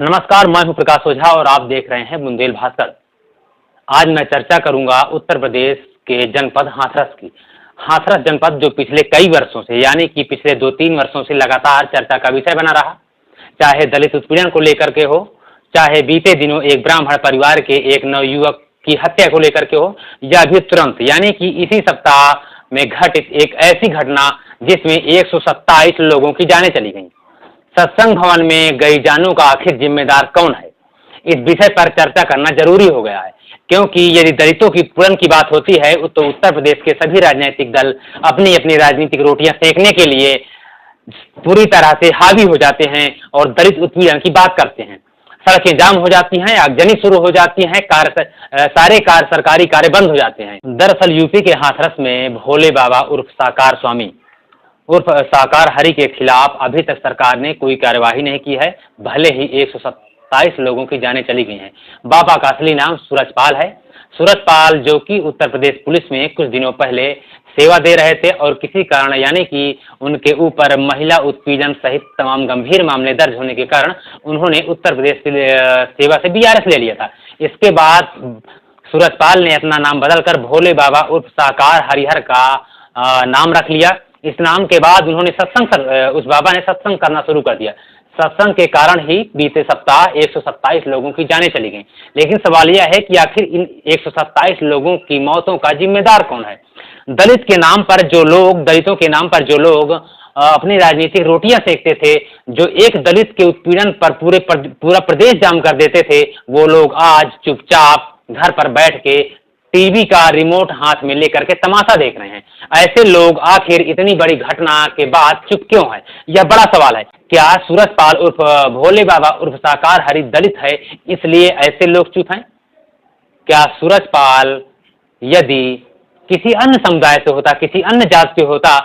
नमस्कार, मैं हूं प्रकाश ओझा और आप देख रहे हैं बुंदेल भास्कर। आज मैं चर्चा करूंगा उत्तर प्रदेश के जनपद हाथरस की। हाथरस जनपद जो पिछले कई वर्षों से यानी कि पिछले 2-3 वर्षों से लगातार चर्चा का विषय बना रहा, चाहे दलित उत्पीड़न को लेकर के हो, चाहे बीते दिनों एक ब्राह्मण परिवार के एक नवयुवक की हत्या को लेकर के हो, या अभी तुरंत यानी कि इसी सप्ताह में घटित एक ऐसी घटना जिसमें 127 लोगों की जानें चली गई। सत्संग भवन में गई जानों का आखिर जिम्मेदार कौन है, इस विषय पर चर्चा करना जरूरी हो गया है, क्योंकि यदि दलितों की उत्पीड़न की बात होती है तो उत्तर प्रदेश के सभी राजनीतिक दल अपनी अपनी राजनीतिक रोटियां सेकने के लिए पूरी तरह से हावी हो जाते हैं और दलित उत्पीड़न की बात करते हैं। सड़कें जाम हो जाती हैं, आगजनी शुरू हो जाती है, सारे सरकारी कार्य बंद हो जाते हैं। दरअसल यूपी के हाथरस में भोले बाबा उर्फ साकार स्वामी उर्फ साकार हरि के खिलाफ अभी तक सरकार ने कोई कार्यवाही नहीं की है, भले ही 127 लोगों की जानें चली गई हैं। बाबा का असली नाम सूरजपाल है। सूरजपाल जो कि उत्तर प्रदेश पुलिस में कुछ दिनों पहले सेवा दे रहे थे और किसी कारण यानी कि उनके ऊपर महिला उत्पीड़न सहित तमाम गंभीर मामले दर्ज होने के कारण उन्होंने उत्तर प्रदेश सेवा से बीआरएस ले लिया था। इसके बाद सूरजपाल ने अपना नाम बदलकर भोले बाबा उर्फ साकार हरिहर का नाम रख लिया। इस नाम के बाद उन्होंने उस बाबा ने सत्संग करना शुरू कर दिया। सत्संग के कारण ही बीते सप्ताह 127 लोगों की जानें चली गईं। लेकिन सवाल यह है कि आखिर इन 127 लोगों की मौतों का जिम्मेदार कौन है? दलितों के नाम पर जो लोग अपनी राजनीतिक रोटियां सेकते थे, जो एक दलित के उत्पीड़न पर पूरा प्रदेश जाम कर देते थे, वो लोग आज चुपचाप घर पर बैठ के टीवी का रिमोट हाथ में लेकर के तमाशा देख रहे हैं। ऐसे लोग आखिर इतनी बड़ी घटना के बाद चुप क्यों है? यह बड़ा सवाल है। क्या सूरजपाल उर्फ भोले बाबा उर्फ साकार हरि दलित है इसलिए ऐसे लोग चुप हैं? क्या सूरजपाल यदि किसी अन्य समुदाय से होता, किसी अन्य जात से होता,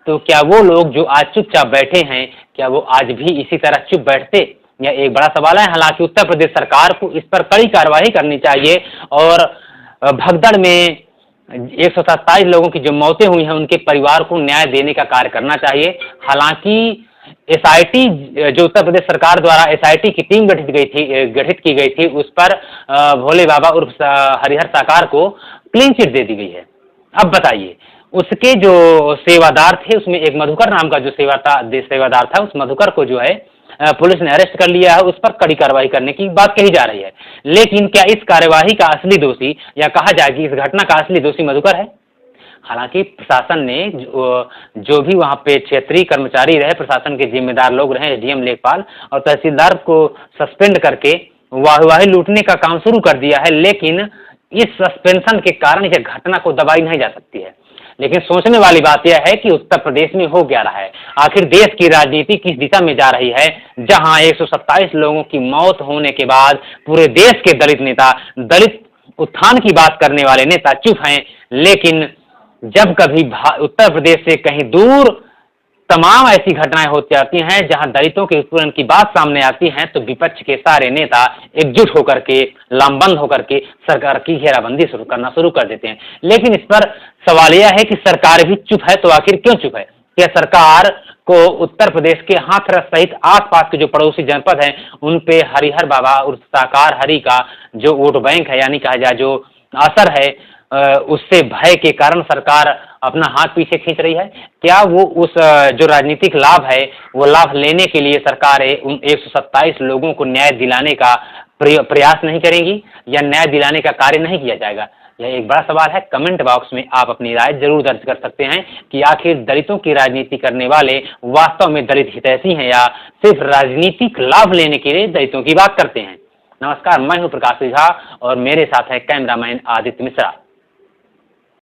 तो क्या वो लोग जो आज चुपचाप बैठे हैं, क्या वो आज भी इसी तरह चुप बैठते? यह एक बड़ा सवाल है। हालांकि उत्तर प्रदेश सरकार को इस पर कड़ी कार्रवाई करनी चाहिए और भगदड़ में 127 लोगों की जो मौतें हुई हैं उनके परिवार को न्याय देने का कार्य करना चाहिए। हालांकि एसआईटी जो उत्तर प्रदेश सरकार द्वारा एसआईटी की टीम गठित की गई थी, उस पर भोले बाबा उर्फ हरिहर साकार को क्लीन चिट दे दी गई है। अब बताइए, उसके जो सेवादार थे उसमें एक मधुकर नाम का जो सेवादार था, उस मधुकर को जो है पुलिस ने अरेस्ट कर लिया है। उस पर कड़ी कार्रवाई करने की बात कही जा रही है। लेकिन क्या इस कार्यवाही का असली दोषी या कहा जाए कि इस घटना का असली दोषी मधुकर है? हालांकि प्रशासन ने जो भी वहां पे क्षेत्रीय कर्मचारी रहे, प्रशासन के जिम्मेदार लोग रहे, एसडीएम लेखपाल और तहसीलदार को सस्पेंड करके वाहवाही लूटने का काम शुरू कर दिया है। लेकिन इस सस्पेंशन के कारण यह घटना को दबाई नहीं जा सकती है। लेकिन सोचने वाली बात यह है कि उत्तर प्रदेश में हो क्या रहा है, आखिर देश की राजनीति किस दिशा में जा रही है, जहां 127 लोगों की मौत होने के बाद पूरे देश के दलित नेता, दलित उत्थान की बात करने वाले नेता चुप हैं। लेकिन जब कभी उत्तर प्रदेश से कहीं दूर तमाम ऐसी घटनाएं हो जाती हैं जहां दलितों के उत्पीड़न की बात सामने आती है, तो विपक्ष के सारे नेता एकजुट होकर के, लामबंद होकर के सरकार की घेराबंदी करना शुरू कर देते हैं। लेकिन इस पर सवाल यह है कि सरकार भी चुप है, तो आखिर क्यों चुप है? क्या सरकार को उत्तर प्रदेश के हाथरस सहित आसपास के जो पड़ोसी जनपद हैं उन पे हरिहर बाबा उर्फ साकार हरि का जो वोट बैंक है, यानी कहा जाए जो असर है, उससे भय के कारण सरकार अपना हाथ पीछे खींच रही है? क्या वो उस जो राजनीतिक लाभ है वो लाभ लेने के लिए सरकारें उन 127 लोगों को न्याय दिलाने का प्रयास नहीं करेंगी या न्याय दिलाने का कार्य नहीं किया जाएगा? यह एक बड़ा सवाल है। कमेंट बॉक्स में आप अपनी राय जरूर दर्ज कर सकते हैं कि आखिर दलितों की राजनीति करने वाले वास्तव में दलित हितैषी हैं या सिर्फ राजनीतिक लाभ लेने के लिए दलितों की बात करते हैं। नमस्कार, मैं हूं प्रकाश ओझा और मेरे साथ है कैमरामैन आदित्य मिश्रा।